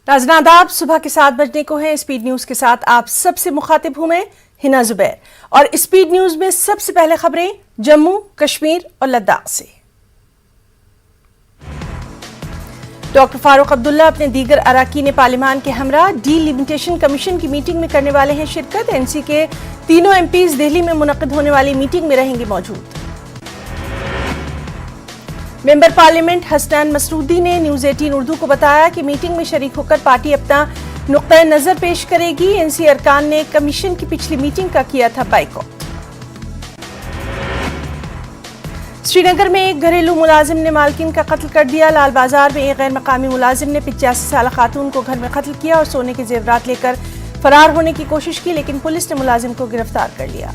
नाज़रीन आदाब, सुबह के 7 बजने को है। स्पीड न्यूज के साथ आप सबसे मुखातिब हूं मैं हिना जुबैर और स्पीड न्यूज में सबसे पहले खबरें जम्मू कश्मीर और लद्दाख से। डॉक्टर फारूक अब्दुल्ला अपने दीगर अराकीन पार्लिमान के हमरा डीलिमिटेशन कमीशन की मीटिंग में करने वाले हैं शिरकत। एनसी के तीनों एमपीज दिल्ली में मुनक्किद होने वाली मीटिंग में रहेंगे मौजूद। मेंबर पार्लियामेंट हसनैन मसरूदी ने न्यूज 18 उर्दू को बताया कि मीटिंग में शरीक होकर पार्टी अपना नुक्ता नजर पेश करेगी। एनसी अरकान ने कमीशन की पिछली मीटिंग का किया था बाइकआउट। श्रीनगर में एक घरेलू मुलाजिम ने मालकिन का कत्ल कर दिया। लाल बाजार में एक गैर मकामी मुलाजिम ने 85 साल खातून को घर में कत्ल किया और सोने के जेवरात लेकर फरार होने की कोशिश की, लेकिन पुलिस ने मुलाजिम को गिरफ्तार कर लिया।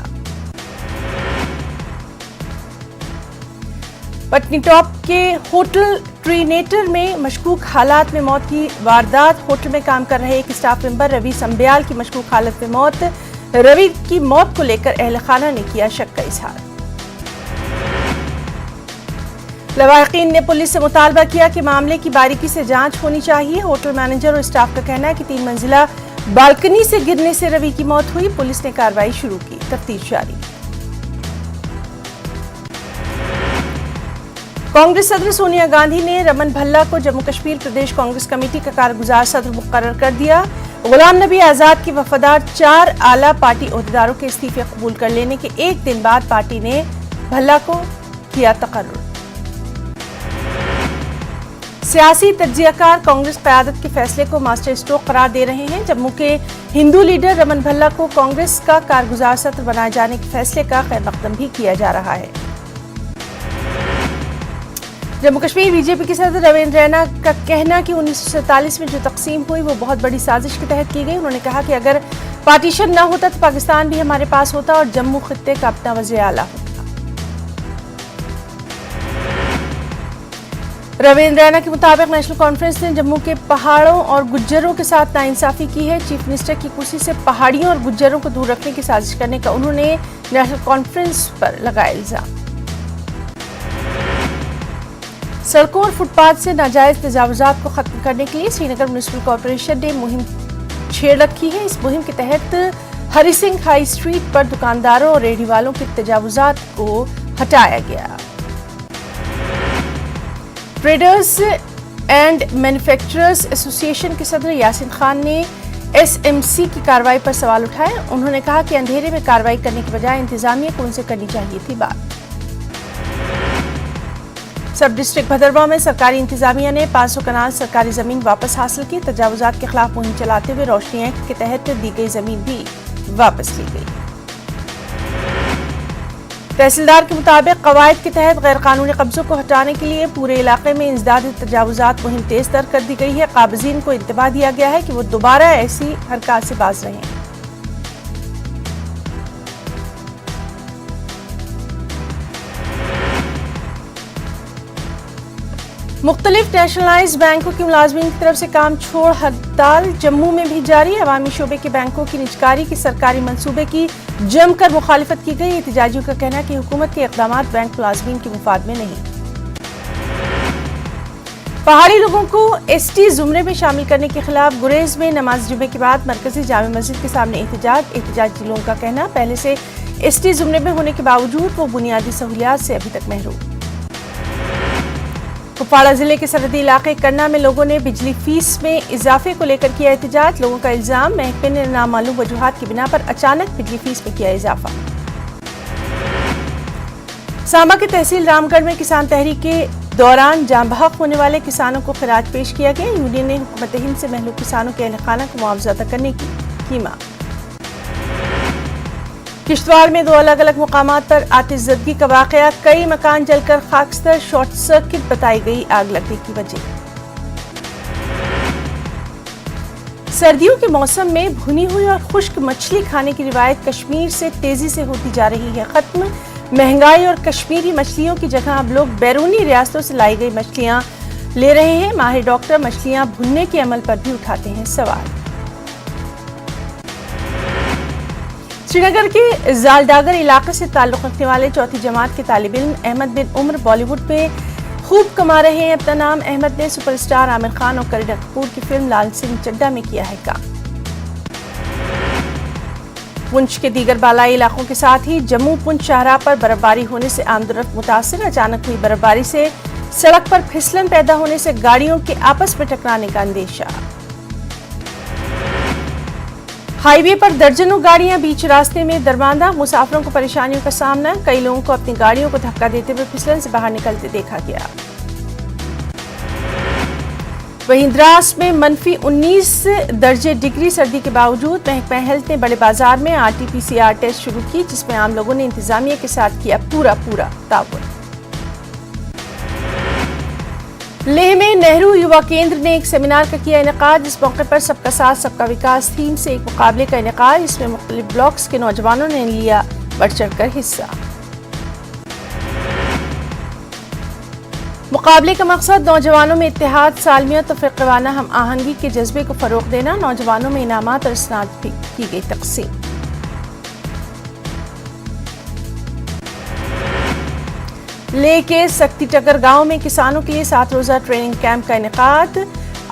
पटनीटॉप के होटल ट्रीनेटर में मशकूक हालात में मौत की वारदात। होटल में काम कर रहे एक स्टाफ मेंबर रवि संब्याल की मशकूक हालत में मौत। रवि की मौत को लेकर अहल खाना ने किया शक का इजहार। लवाहिकीन ने पुलिस से मुतालबा किया कि मामले की बारीकी से जांच होनी चाहिए। होटल मैनेजर और स्टाफ का कहना है कि 3 मंजिला बालकनी से गिरने से रवि की मौत हुई। पुलिस ने कार्रवाई शुरू की, तफ्तीश जारी। कांग्रेस सदर सोनिया गांधी ने रमन भल्ला को जम्मू कश्मीर प्रदेश कांग्रेस कमेटी का कारगुजार सदर मुकर्रर कर दिया। गुलाम नबी आजाद के वफादार 4 आला पार्टी ओहदेदारों के इस्तीफे कबूल कर लेने के एक दिन बाद पार्टी ने भल्ला को किया तकर्रुर। सियासी तज्जियाकार कांग्रेस क़यादत के फैसले को मास्टर स्ट्रोक करार दे रहे हैं। जम्मू के हिंदू लीडर रमन भल्ला को कांग्रेस का कारगुजार सदर बनाए जाने के फैसले का खैर मकदम भी किया जा रहा है। जम्मू कश्मीर बीजेपी के सदर रवींद्र रैना का कहना कि 1947 में जो तकसीम हुई वो बहुत बड़ी साजिश के तहत की गई। उन्होंने कहा कि अगर पार्टीशन न होता तो पाकिस्तान भी हमारे पास होता और जम्मू खित्ते का अपना वज़ीर आला होता। रवींद्र रैना के मुताबिक नेशनल कॉन्फ्रेंस ने जम्मू के पहाड़ों और गुज्जरों के साथ नाइंसाफी की है। चीफ मिनिस्टर की कुर्सी से पहाड़ियों और गुज्जरों को दूर रखने की साजिश करने का उन्होंने नेशनल कॉन्फ्रेंस पर लगाया इल्जाम। सड़कों और फुटपाथ से नाजायज तजावुजात को खत्म करने के लिए श्रीनगर म्युनिसिपल कॉर्पोरेशन ने मुहिम छेड़ रखी है। इस मुहिम के तहत हरी सिंह हाई स्ट्रीट पर दुकानदारों और रेहड़ी वालों के तजावुजात को हटाया गया। ट्रेडर्स एंड मैन्युफैक्चरर्स एसोसिएशन के सदर यासिन खान ने एसएमसी की कार्रवाई पर सवाल उठाए। उन्होंने कहा कि अंधेरे में कार्रवाई करने के बजाय इंतजामिया को उनसे करनी चाहिए थी बात। सब डिस्ट्रिक्ट भदरवा में सरकारी इंतजामिया ने 500 कनाल सरकारी जमीन वापस हासिल की। तजावुजात के खिलाफ मुहिम चलाते हुए रोशनी एक्ट के तहत दी गई जमीन भी वापस ली गई। तहसीलदार के मुताबिक कवायद के तहत गैर कानूनी कब्जों को हटाने के लिए पूरे इलाके में इंसदाद तजावुजात मुहिम तेज तर कर दी गई है। काबिजीन को इंतबाह दिया गया है कि वो दोबारा ऐसी हरकत से बाज रहें। मुख्तलिफ नेशनलाइज्ड बैंकों की मुलाजमीन की तरफ से काम छोड़ हड़ताल जम्मू में भी जारी। अवामी शोबे के बैंकों की निजकारी की सरकारी मंसूबे की जमकर मुखालिफत की गई। एहतजाजियों का कहना है कि हुकूमत के इक़दामात बैंक मुलाजमीन के मुफाद में नहीं। पहाड़ी लोगों को एसटी जुमरे में शामिल करने के खिलाफ गुरेज में नमाज जुमे के बाद मरकजी जामे मस्जिद के सामने एहतजाजी लोगों का कहना पहले से एसटी जुमरे में होने के बावजूद वो बुनियादी सहूलियात से अभी तक महरूम। कुपवाड़ा जिले के सरहदी इलाके कन्ना में लोगों ने बिजली फीस में इजाफे को लेकर किया एहतजाज। लोगों का इल्जाम महकमे ने नामालूम वजूहात की बिना पर अचानक बिजली फीस में किया इजाफा। सांबा के तहसील रामगढ़ में किसान तहरीक के दौरान जान बहक होने वाले किसानों को खिराज पेश किया गया। यूनियन ने हुकूमत हिंद से महलूक किसानों के अहल खाना को मुआवजा अदा करने की मांग। किश्तवाड़ में 2 अलग अलग मुकामात पर आतिशज़दगी का वाक़या। कई मकान जलकर खाकस्तर, शॉर्ट सर्किट बताई गई आग लगने की वजह। सर्दियों के मौसम में भुनी हुई और खुश्क मछली खाने की रिवायत कश्मीर से तेजी से होती जा रही है खत्म। महंगाई और कश्मीरी मछलियों की जगह अब लोग बैरूनी रियासतों से लाई गई मछलियां ले रहे हैं। माहिर डॉक्टर मछलियां भुनने के अमल पर भी उठाते हैं सवाल। श्रीनगर के जालडागर इलाके से ताल्लुक़ रखने वाले 4वीं जमात के तालिब इल्म अहमद बिन उम्र बॉलीवुड में خوب کما رہے ہیں اپنا نام، احمد نے سپر اسٹار عامر خان اور کرینہ کپور کی فلم لال سنگھ چڈھا میں کیا ہے کام۔ پنچ کے دیگر بالائی علاقوں کے ساتھ ہی جموں پنچ شاہراہ پر برف باری ہونے سے آمد و رفت متاثر، اچانک ہوئی برف باری سے سڑک پر پھسلن پیدا ہونے سے گاڑیوں کے آپس میں ٹکرانے کا اندیشہ۔ ہائی وے پر درجنوں گاڑیاں بیچ راستے میں درماندہ، مسافروں کو پریشانیوں کا سامنا، کئی لوگوں کو اپنی گاڑیوں کو دھکا دیتے ہوئے پھسلن سے باہر نکلتے دیکھا گیا۔ وہیں دراس میں -19 ڈگری سردی کے باوجود محکمہ ہیلتھ نے بڑے بازار میں RT-PCR ٹیسٹ شروع کی، جس میں عام لوگوں نے انتظامیہ کے ساتھ کیا پورا تعاون۔ لیہ میں نہرو یووا کیندر نے ایک سیمینار کا کیا انعقاد، اس موقع پر سب کا ساتھ سب کا وکاس تھیم سے ایک مقابلے کا انعقاد، اس میں مختلف بلاکس کے نوجوانوں نے لیا بڑھ چڑھ کر حصہ۔ مقابلے کا مقصد نوجوانوں میں اتحاد، سالمیت اور فرقہ وارانہ ہم آہنگی کے جذبے کو فروغ دینا، نوجوانوں میں انعامات اور اسناد بھی کی گئی تقسیم۔ لیہ کے سکتی ٹگر گاؤں میں کسانوں کے لیے 7 روزہ ٹریننگ کیمپ کا انعقاد،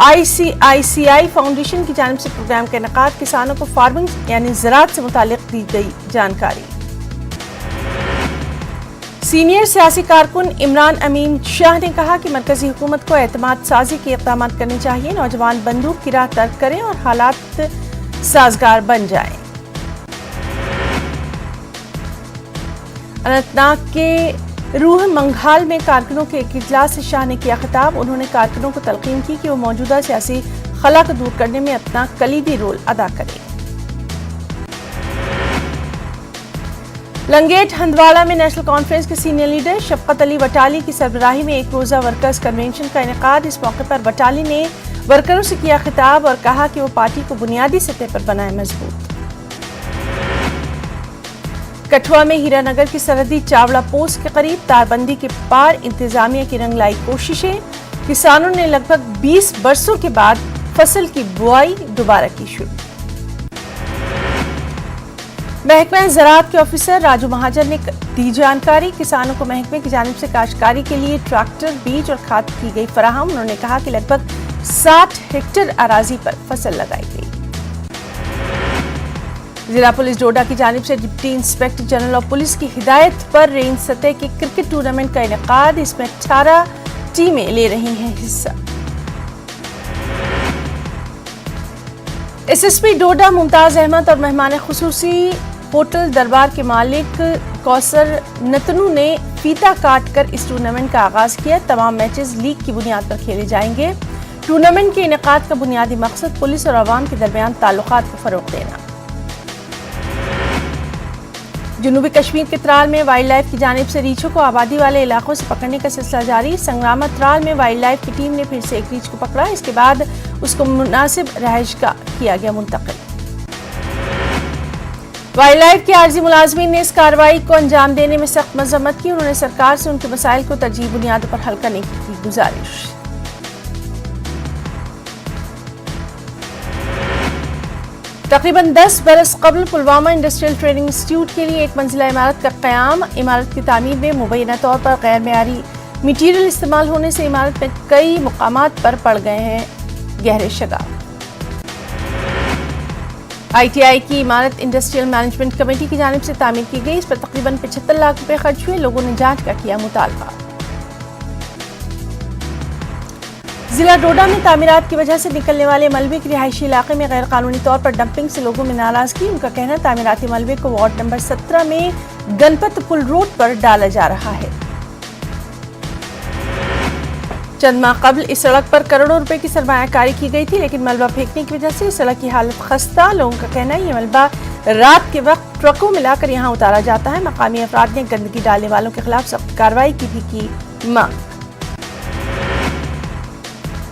ICICI فاؤنڈیشن کی جانب سے پروگرام کا انعقاد، کسانوں کو فارمنگ یعنی زراعت سے متعلق دی گئی جانکاری۔ سینئر سیاسی کارکن عمران امین شاہ نے کہا کہ مرکزی حکومت کو اعتماد سازی کے اقدامات کرنے چاہیے، نوجوان بندوق کی راہ ترک کریں اور حالات سازگار بن جائیں۔ اننت ناگ کے روح منگھال میں کارکنوں کے ایک اجلاس سے شاہ نے کیا خطاب، انہوں نے کارکنوں کو تلقین کی کہ وہ موجودہ سیاسی خلا کو دور کرنے میں اپنا کلیدی رول ادا کریں۔ لنگیٹ ہندواڑہ میں نیشنل کانفرنس کے سینئر لیڈر شفقت علی وٹالی کی سربراہی میں ایک روزہ ورکرز کنونشن کا انعقاد، اس موقع پر وٹالی نے ورکروں سے کیا خطاب اور کہا کہ وہ پارٹی کو بنیادی سطح پر بنائے مضبوط۔ کٹھوعہ میں ہیرا نگر کی سرحدی چاوڑا پوسٹ کے قریب تار بندی کے پار انتظامیہ کی رنگ لائی کوششیں، کسانوں نے لگ بھگ 20 برسوں کے بعد فصل کی بوائی دوبارہ کی شروع۔ محکمہ زراعت کے آفیسر راجو مہاجن نے دی جانکاری، کسانوں کو محکمے کی جانب سے کاشتکاری کے لیے ٹریکٹر، بیج اور کھاد کی گئی فراہم، انہوں نے کہا کہ لگ بھگ 60 ہیکٹر اراضی پر فصل لگائی گئی۔ ضلع پولیس ڈوڈا کی جانب سے deputy inspector general of police کی ہدایت پر رینج سطح کے کرکٹ ٹورنامنٹ کا انعقاد، اس میں 18 ٹیمیں لے رہی ہیں حصہ۔ SSP ڈوڈا ممتاز احمد اور مہمان خصوصی ہوٹل دربار کے مالک کوثر نتنو نے فیتا کاٹ کر اس ٹورنامنٹ کا آغاز کیا، تمام میچز لیگ کی بنیاد پر کھیلے جائیں گے۔ ٹورنامنٹ کے انعقاد کا بنیادی مقصد پولیس اور عوام کے درمیان تعلقات کو فروغ دینا۔ جنوبی کشمیر کے ترال میں وائلڈ لائف کی جانب سے ریچھوں کو آبادی والے علاقوں سے پکڑنے کا سلسلہ جاری، سنگراما ترال میں وائلڈ لائف کی ٹیم نے پھر سے ایک ریچھ کو پکڑا، اس کے بعد اس کو مناسب رہائش گاہ کیا گیا منتقل۔ وائلڈ لائف کے عارضی ملازمین نے اس کارروائی کو انجام دینے میں سخت مذمت کی، انہوں نے سرکار سے ان کے مسائل کو ترجیحی بنیادوں پر حل کرنے کی گزارش۔ تقریباً 10 برس قبل پلوامہ انڈسٹریل ٹریننگ انسٹیٹیوٹ کے لیے ایک منزلہ عمارت کا قیام، عمارت کی تعمیر میں مبینہ طور پر غیر معیاری میٹیریل استعمال ہونے سے عمارت میں کئی مقامات پر پڑ گئے ہیں گہرے شگاف۔ ITI کی عمارت انڈسٹریل مینجمنٹ کمیٹی کی جانب سے تعمیر کی گئی، اس پر تقریباً 75 لاکھ روپے خرچ ہوئے، لوگوں نے جانچ کا کیا مطالبہ۔ ضلع ڈوڈا میں تعمیرات کی وجہ سے نکلنے والے ملبے کے رہائشی علاقے میں غیر قانونی طور پر ڈمپنگ سے لوگوں میں ناراضگی، ان کا کہنا تعمیراتی ملبے کو وارڈ نمبر 17 میں گنپت پل روڈ پر ڈالا جا رہا ہے۔ چند ماہ قبل اس سڑک پر کروڑوں روپے کی سرمایہ کاری کی گئی تھی، لیکن ملبہ پھینکنے کی وجہ سے اس سڑک کی حالت خستہ، لوگوں کا کہنا ہے یہ ملبہ رات کے وقت ٹرکوں میں لا کر یہاں اتارا جاتا ہے، مقامی افراد نے گندگی ڈالنے والوں کے خلاف سخت کارروائی کی بھی کی مانگ۔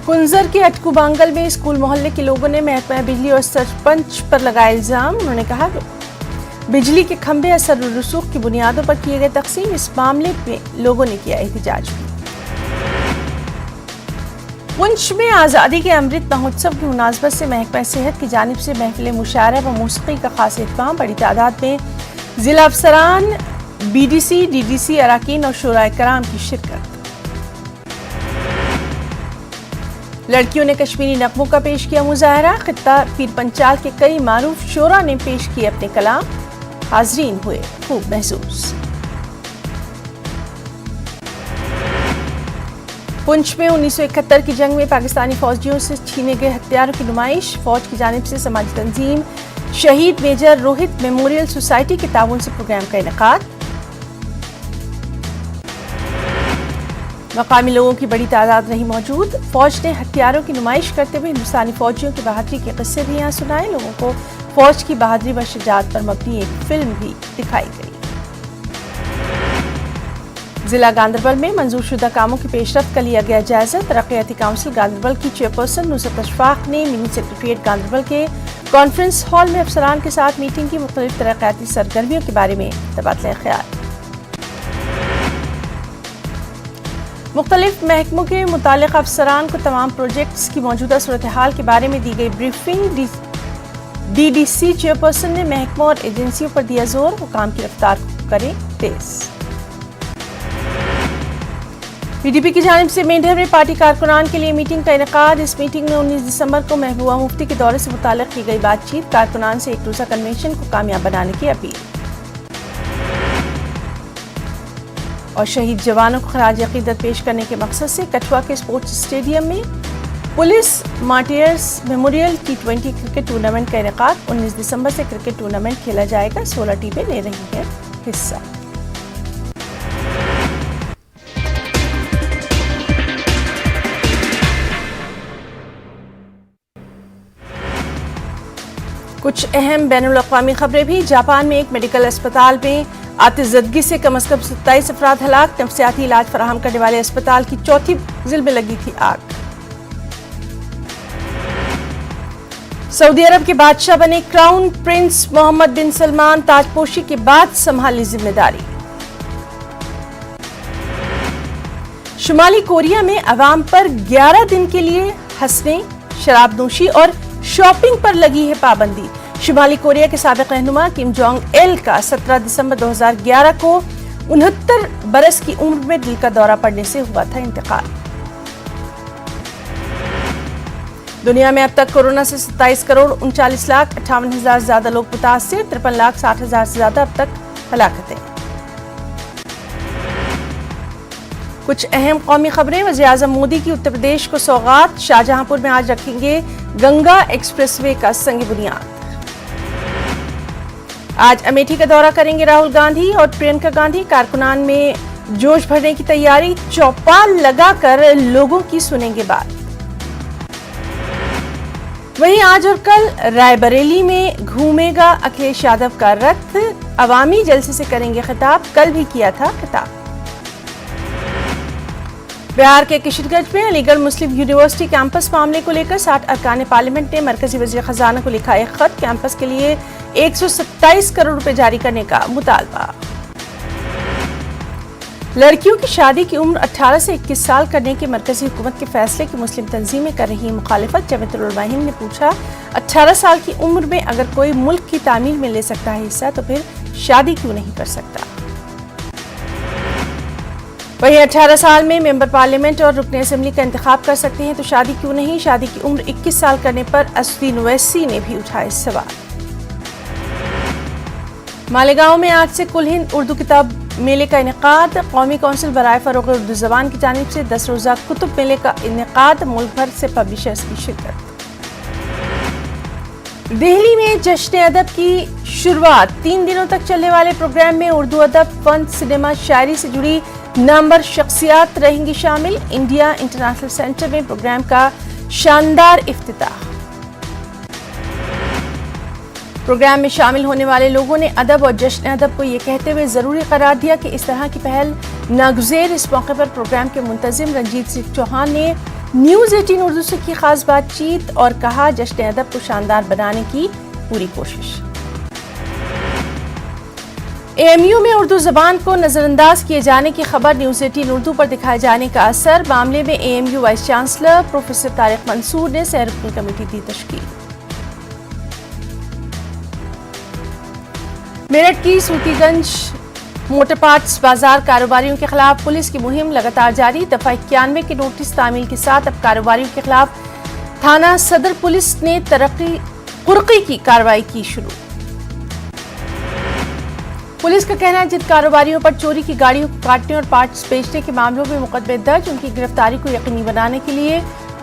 کنزر کے اٹکو بانگل میں اسکول محلے کے لوگوں نے محکمہ بجلی اور سرپنچ پر لگایا الزام، انہوں نے کہا کہ بجلی کے کھمبے اثر و رسوخ کی بنیادوں پر کیے گئے تقسیم، اس معاملے میں لوگوں نے کیا احتجاج بھی۔ پنچ میں آزادی کے امرت مہوتسو کی مناسبت سے محکمہ صحت کی جانب سے محفل مشاعرہ و موسیقی کا خاص اہتمام، بڑی تعداد میں ضلع افسران، BDC، DDC اراکین اور شورائے کرام کی شرکت۔ लड़कियों ने कश्मीरी नगमों का पेश किया मुजाहरा। खित्ता पीर पंचाल के कई मारूफ शोरा ने पेश किए अपने कलाम। हाजरीन हुए खूब महसूस। पुंछ में 1971 की जंग में पाकिस्तानी फौजियों से छीने गए हथियारों की नुमाइश। फौज की जानिब से समाजी तंजीम शहीद मेजर रोहित मेमोरियल सोसाइटी के ताउन से प्रोग्राम का इनेकाद। मकामी लोगों की बड़ी तादाद नहीं मौजूद। फौज ने हथियारों की नुमाइश करते हुए हिंदुस्तानी फौजियों की बहादुरी के किस्से भी यहाँ सुनाए। लोगों को फौज की बहादुरी व शुजाअत पर मबनी एक फिल्म भी दिखाई गई। जिला गांदरबल में मंजूरशुदा कामों की पेशरफ्त का लिया गया जायजा। तरक्याती काउंसिल गांदरबल की चेयरपर्सन नुसरत अशफाक ने मिनी सेक्रेटरीट गांदरबल के कॉन्फ्रेंस हॉल में अफसरान के साथ मीटिंग की। मुख्तलिफ तरक्याती सरगर्मियों के बारे में तबादला ख्याल। मुख्तलिफ महकमों के मुतालिक अफसरान को तमाम प्रोजेक्ट्स की मौजूदा सूरत हाल के बारे में दी गई ब्रीफिंग। DDC चेयरपर्सन ने महकमों और एजेंसियों पर दिया जोर, वो काम की रफ्तार करें तेज। PDP की जानिब से मेंढर में पार्टी कारकुनान के लिए मीटिंग का इनेकाद। इस मीटिंग में 19 दिसंबर को महबूबा मुफ्ती के दौरे से मुताल्लिक की गई बातचीत। कारकुनान से एक रोज़ा कन्वेंशन को कामयाब बनाने की अपील और शहीद जवानों को खराज अकीदत पेश करने के मकसद से कठुआ के स्पोर्ट्स स्टेडियम में police martyrs memorial T20 cricket tournament का इनेकाद। 19 दिसंबर से क्रिकेट टूर्नामेंट खेला जाएगा। 16 टीमें ले रही हैं हिस्सा। कुछ अहम बैनुल-अक़वामी खबरें भी। जापान में एक मेडिकल अस्पताल में आतिशज़दगी से कम अज़ कम 27 अफराद हलाक। नफ्सियाती इलाज फराहम करने वाले अस्पताल की चौथी मंजिल में लगी थी आग। सऊदी अरब के बादशाह बने क्राउन प्रिंस मोहम्मद बिन सलमान ताजपोशी के बाद संभाली जिम्मेदारी। शुमाली कोरिया में अवाम पर 11 दिन के लिए हंसने, शराबनोशी और शॉपिंग पर लगी है पाबंदी। शुमाली कोरिया के साबिक रहनुमा किम जोंग इल का 17 दिसंबर 2011 को 69 बरस की उम्र में दिल का दौरा पड़ने से हुआ था इंतकाल। दुनिया में अब तक कोरोना से 27 करोड़ 39 लाख 58 हजार ज्यादा लोग मुतासिर। 53 लाख 60 हजार से ज्यादा अब तक हलाकतें। कुछ अहम कौमी खबरें। वज़ीर-ए-आज़म मोदी की उत्तर प्रदेश को सौगात। शाहजहांपुर में आज रखेंगे गंगा एक्सप्रेसवे का संग बुनियाद। आज अमेठी का दौरा करेंगे राहुल गांधी और प्रियंका गांधी। कारकुनान में जोश भरने की तैयारी। चौपाल लगाकर लोगों की सुनेंगे बात। वहीं आज और कल रायबरेली में घूमेगा अखिलेश यादव का रथ। अवामी जलसे से करेंगे खिताब। कल भी किया था खिताब। बिहार के किशनगंज में अलीगढ़ मुस्लिम यूनिवर्सिटी कैंपस मामले को लेकर 60 अरकान पार्लियामेंट ने मरकजी वज़ीर खजाना को लिखा एक खत। कैंपस के लिए 127 करोड़ रुपए जारी करने का मुतालबा। लड़कियों की शादी की उम्र 18 से 21 साल करने के मरकजी हुकूमत के फैसले की मुस्लिम तंजीमें कर रही मुखालिफत। जमीयतुल उलमा हिंद ने पूछा, 18 साल की उम्र में अगर कोई मुल्क की तामीर में ले सकता है हिस्सा तो फिर शादी क्यों नहीं कर सकता। वहीं 18 साल में मेंबर पार्लियामेंट और रुकन असेंबली का इंतखाब कर सकते हैं तो शादी क्यों नहीं। शादी की उम्र 21 साल करने पर असदुद्दीन ओवैसी ने भी उठाए सवाल। मालेगांव में आज से कुल हिंद उर्दू किताब मेले का इनेकाद। कौमी कौंसिल बराए फरोग़ उर्दू ज़बान की जानिब से 10 रोज़ा कुतुब मेले का इनेकाद। मुल्क भर से पब्लिशर्स की शिरकत। दिल्ली में जश्न अदब की शुरुआत। 3 दिनों तक चलने वाले प्रोग्राम में उर्दू अदब, फन, सिनेमा, शायरी से जुड़ी नामवर शख्सियात रहेंगी शामिल। इंडिया इंटरनेशनल सेंटर में प्रोग्राम का शानदार इफ्तिताह। प्रोग्राम में शामिल होने वाले लोगों ने अदब और जश्न अदब को ये कहते हुए ज़रूरी करार दिया कि इस तरह की पहल नागुज़ेर। इस मौके पर प्रोग्राम के मुंतज़िम रंजीत सिंह चौहान ने न्यूज़ 18 उर्दू से की खास बातचीत और कहा, जश्न अदब को शानदार बनाने की पूरी कोशिश। AMU में उर्दू ज़बान को नज़रअंदाज किए जाने की खबर। न्यूज़ 18 उर्दू पर दिखाए जाने का असर। मामले में AMU vice chancellor professor Tariq Mansoor ने सह-रुकनी कमेटी दी तश्कील। मेरठ की सूतीगंज موٹر پارٹس بازار کاروباریوں کے خلاف پولیس کی مہم لگاتار جاری، دفعہ 91 کے نوٹس تعمیل کے ساتھ اب کاروباریوں کے خلاف تھانہ صدر پولیس نے قرقی کی کارروائی کی شروع۔ پولیس کا کہنا ہے جن کاروباریوں پر چوری کی گاڑیوں کو کاٹنے اور پارٹس بیچنے کے معاملوں میں مقدمے درج، ان کی گرفتاری کو یقینی بنانے کے لیے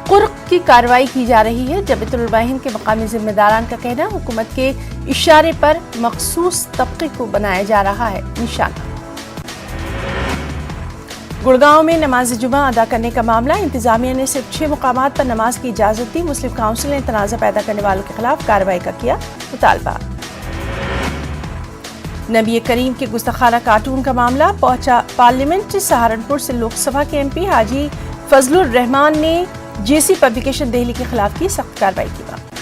قرق کی کارروائی کی جا رہی ہے۔ جبہۃ العلماء ہند کے مقامی ذمہ داران کا کہنا ہے حکومت کے اشارے پر مخصوص طبقے کو بنایا جا رہا ہے نشانہ۔ گڑگاؤں میں نماز جمعہ ادا کرنے کا معاملہ، انتظامیہ نے صرف 6 مقامات پر نماز کی اجازت دی، مسلم کونسل نے تنازع پیدا کرنے والوں کے خلاف کارروائی کا کیا مطالبہ۔ نبی کریم کے گستاخانہ کارٹون کا معاملہ، پہنچا پارلیمنٹ سہارنپور سے لوک سبھا کے ایم پی حاجی فضل الرحمان نے جیسی پبلیکیشن دہلی کے خلاف کی سخت کارروائی کی بات۔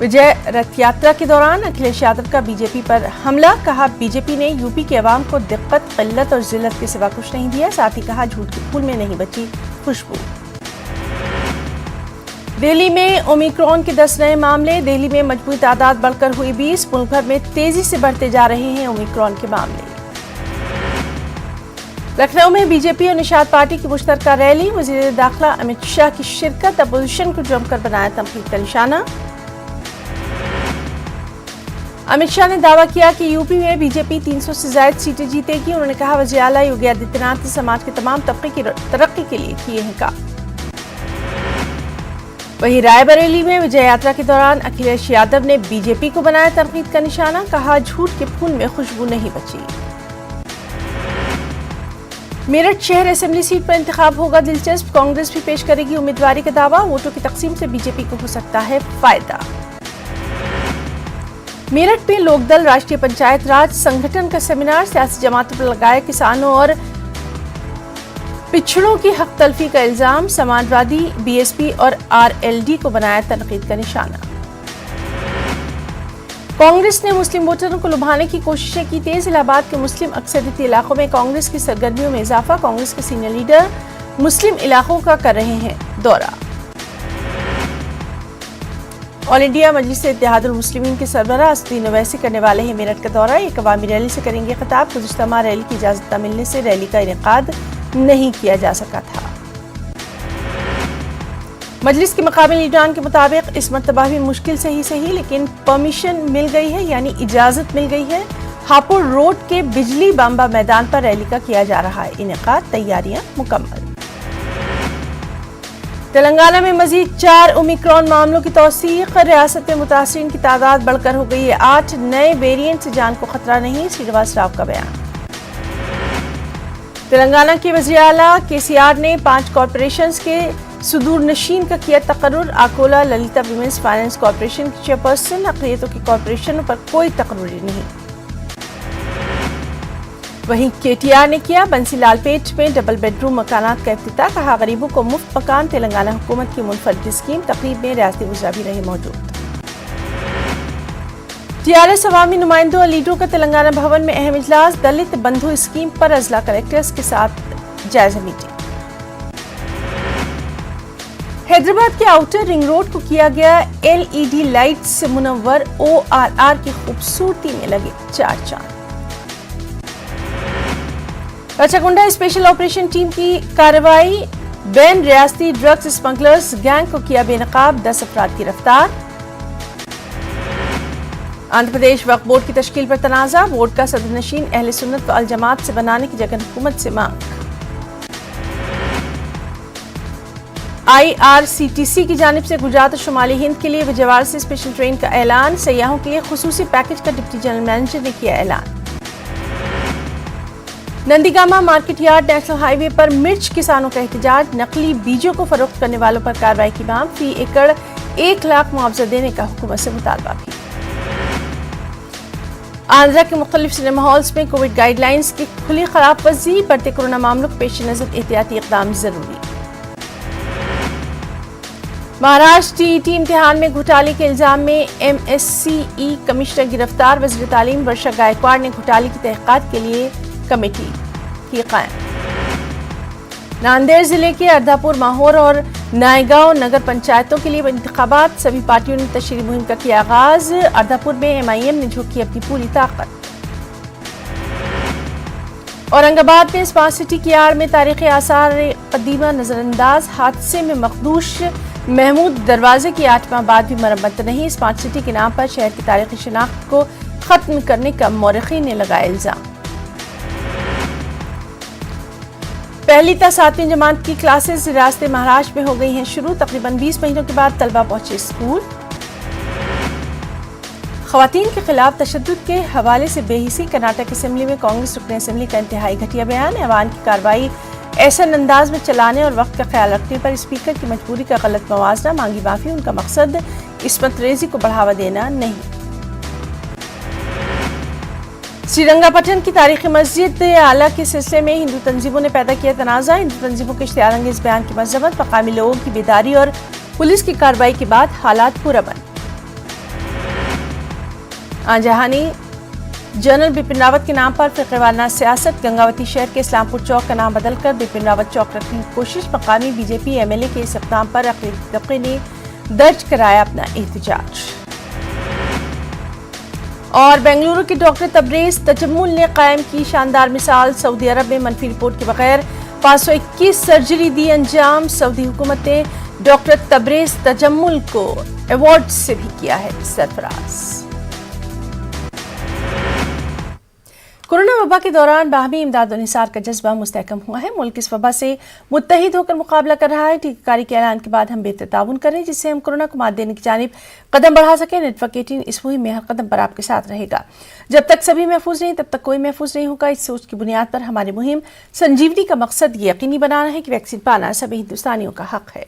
وجے رتھ یاترا کے دوران اکھلیش یادو کا بی جے پی پر حملہ، کہا بی جے پی نے یو پی کے عوام کو دقت، قلت اور ذلت کے سوا کچھ نہیں دیا، ساتھ ہی کہا جھوٹ کے پھول میں نہیں بچی خوشبو۔ دہلی میں اومیکرون کے 10 نئے معاملے، دہلی میں مجموعی تعداد بڑھ کر ہوئی 20، ملک بھر میں تیزی سے بڑھتے جا رہے ہیں اومیکرون کے معاملے۔ لکھنؤ میں بی جے پی اور نشاد پارٹی کی مشترکہ ریلی، وزیر داخلہ امت شاہ کی شرکت، اپوزیشن کو جم کر بنایا تنقید کا نشانہ۔ امت شاہ نے دعویٰ کیا کہ یو پی میں بی جے پی 300 سے زائد سیٹیں جیتے گی، انہوں نے کہا وزیر اعلیٰ یوگی آدتیہ ناتھ نے سماج کے تمام طبقے کی ترقی کے لیے کیے ہیں کام۔ وہیں رائے بریلی میں وجے یاترا کے دوران اکھلیش یادو نے بی جے پی کو بنایا تنقید کا نشانہ، کہا جھوٹ کے پھول میں خوشبو نہیں بچی۔ میرٹھ شہر اسمبلی سیٹ پر انتخاب ہوگا دلچسپ، کانگریس بھی پیش کرے گی امیدواری کا دعویٰ، ووٹوں کی تقسیم سے بی جے پی کو ہو سکتا ہے فائدہ۔ میرٹھ میں لوک دل راشٹریہ پنچایت راج سنگھٹن کا سیمینار، سیاسی جماعتوں پر لگائے کسانوں اور پچھڑوں کی حق تلفی کا الزام، سماجوادی، بی ایس پی اور آر ایل ڈی کو بنایا تنقید کا نشانہ۔ کانگریس نے مسلم ووٹروں کو لبھانے کی کوششیں کی تیز، الہ آباد کے مسلم اکثریتی علاقوں میں کانگریس کی سرگرمیوں میں اضافہ، کانگریس کے سینئر لیڈر مسلم علاقوں کا کر رہے ہیں دورہ۔ آل انڈیا مجلس اتحاد المسلمین کے سربراہ اسدالدین اویسی کرنے والے ہیں میرٹھ کا دورہ، ایک عوامی ریلی سے کریں گے خطاب، گزشتہ ماہ ریلی کی اجازت نہ ملنے سے ریلی کا انعقاد نہیں کیا جا سکا تھا۔ مجلس کے مقامی لیڈران کے مطابق اس مرتبہ بھی مشکل سے ہی صحیح لیکن پرمیشن مل گئی ہے، یعنی اجازت مل گئی ہے۔ ہاپوڑ روڈ کے بجلی بامبا میدان پر ریلی کا کیا جا رہا ہے انعقاد، تیاریاں مکمل۔ تلنگانہ میں مزید 4 اومیکرون معاملوں کی توثیق، ریاست میں متاثرین کی تعداد بڑھ کر ہو گئی ہے 8، نئے ویریئنٹ سے جان کو خطرہ نہیں، سرینواس راؤ کا بیان۔ تلنگانہ کے وزیر اعلیٰ کے سی آر نے 5 کارپوریشنز کے صدور نشین کا کیا تقرر، آکولہ للیتا ویمنز فائنانس کارپوریشن کی چیئرپرسن، اقلیتوں کی کارپوریشنوں پر کوئی تقرری نہیں۔ وہیں کے ٹی آر نے کیا بنسی لال پیٹ میں ڈبل بیڈ روم مکانات کا افتتاح، کہا غریبوں کو مفت مکان، تلنگانہ حکومت کی منفرد اسکیم، تقریب میں ریاستی وزراء بھی رہے موجود۔ ٹی آر ایس عوامی نمائندوں اور لیڈروں کا تلنگانہ بھون میں اہم اجلاس، دلت بندھو اسکیم پر اضلاع کلیکٹرز کے ساتھ جائزہ میٹنگ۔ حیدرآباد کے آؤٹر رنگ روڈ کو کیا گیا ایل ای ڈی لائٹ سے منور، او آر آر کی خوبصورتی میں لگے 4 چاند۔ رچاکنڈا اسپیشل آپریشن ٹیم کی کارروائی، بین ریاستی ڈرگز اسمگلرز گینگ کو کیا بے نقاب، 10 افراد گرفتار۔ آندھرا پردیش وقف بورڈ کی تشکیل پر تنازع، بورڈ کا صدر نشین اہل سنت و الجماعت سے بنانے کی جگن حکومت سے مانگ۔ I R C T C کی جانب سے گجرات اور شمالی ہند کے لیے وجےوار سے اسپیشل ٹرین کا اعلان، سیاحوں کے لیے خصوصی پیکج کا ڈپٹی جنرل مینیجر نے کیا اعلان۔ نندیگامہ مارکیٹ یارڈ نیشنل ہائی وے پر مرچ کسانوں کا احتجاج، نقلی بیجوں کو فروخت کرنے والوں پر کارروائی کی مانگ، فی ایکڑ 1 لاکھ معاوضہ دینے کا حکومت سے مطالبہ بھی۔ آندھرا کے مختلف سنیما ہالز میں کووڈ گائیڈ لائنز کی کھلی خلاف ورزی، بڑھتے کورونا معاملوں کے پیش نظر احتیاطی اقدام ضروری۔ مہاراشٹر ٹی ای ٹی امتحان میں گھوٹالے کے الزام میں ایم ایس سی ای کمشنر گرفتار، وزیر تعلیم ورشا گائیکواڑ نے گھوٹالے کی تحقیقات کے لیے کمیٹی کی قائم۔ ناندیڑ ضلع کے اردھاپور، ماہور اور نائیگاؤں نگر پنچایتوں کے لیے انتخابات، سبھی پارٹیوں نے تشہیری مہم کا کیا آغاز، اردھاپور میں ایم آئی ایم نے جھونکی اپنی پوری طاقت۔ औरंगाबाद में स्मार्ट सिटी की आड़ में तारीखी आसार कदीमा नजरअंदाज, हादसे में मखदूश महमूद दरवाजे की 8 माह बाद भी मरम्मत नहीं। स्मार्ट सिटी के नाम पर शहर की तारीखी शनाख्त को खत्म करने का मौरखीन ने लगाया इल्जाम। पहली ता 7वीं जमात की क्लासेस रियासत महाराष्ट्र में हो गई हैं शुरू। तकरीबन 20 महीनों के बाद तलबा पहुंचे स्कूल। खवातीन के खिलाफ तशद्दुद के हवाले से बेहिसी, कर्नाटक असेंबली में कांग्रेस रुकन असेंबली का इंतहाई घटिया बयान। ऐवान की कार्रवाई ऐसन अंदाज में चलाने और वक्त का ख्याल रखने पर स्पीकर की मजबूरी का गलत मवाजना, मांगी माफी उनका मकसद इस्मत रेजी को बढ़ावा देना नहीं। श्रीरंगापट्टनम की तारीखी मस्जिद आला के सिलसिले में हिंदू तंजीमों ने पैदा किया तनाज़ा। हिंदू तंजीमों के इश्तिहारअंगेज़ बयान की मज़म्मत, मकामी लोगों की बेदारी और पुलिस की कार्रवाई के बाद हालात पुरअमन। आजहानी जनरल बिपिन रावत के नाम पर फ़िक़्हवाना सियासत, गंगावती शहर के इस्लामपुर चौक का नाम बदलकर बिपिन रावत चौक रखने की कोशिश। मकामी बीजेपी एमएलए के इस इक़दाम पर अक़लियती तबक़े ने दर्ज कराया अपना एहतजाज। और बेंगलुरु के डॉक्टर तबरेज़ तजम्मुल ने कायम की शानदार मिसाल। सऊदी अरब में मनफी रिपोर्ट के बगैर 521 सर्जरी दी अंजाम। सऊदी हुकूमत ने डॉक्टर तबरेज़ तजम्मुल को अवार्ड से भी किया है सरफराज। कोरोना वबा के दौरान बाहमी इमदाद और निसार का जज्बा मुस्तहकम हुआ है। मुल्क इस वबा से मुत्तहिद होकर मुकाबला कर रहा है। टीकाकारी के ऐलान के बाद हम बेहतर ताउन करें जिससे हम कोरोना को मात देने की जानिब कदम बढ़ा सकें। नेटवर्क 18 इस मुहिम में हर कदम पर आपके साथ रहेगा। जब तक सभी महफूज नहीं तब तक कोई महफूज नहीं होगा। इस सोच की बुनियाद पर हमारी मुहिम संजीवनी का मकसद ये यकीनी बनाना है कि वैक्सीन पाना सभी हिंदुस्तानियों का हक है।